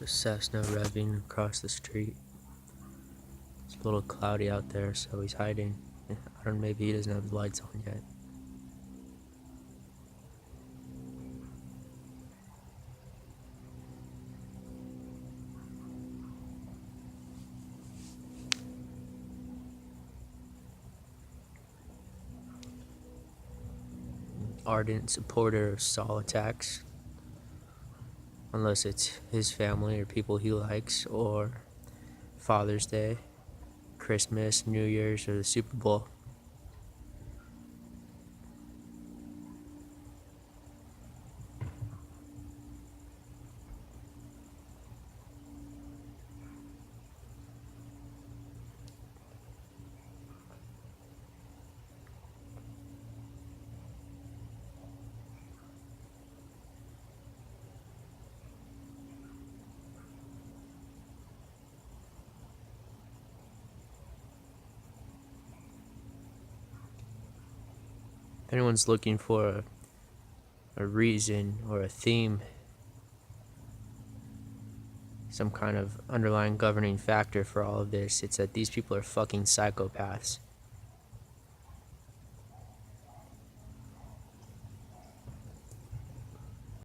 There's a cessna revving across the street. It's a little cloudy out there, so he's hiding. I don't know, maybe he doesn't have the lights on yet. Ardent supporter of Saul attacks, unless it's his family or people he likes, or Father's Day, Christmas, New Year's, or the Super Bowl. If anyone's looking for a reason or a theme, some kind of underlying governing factor for all of this, it's that these people are fucking psychopaths.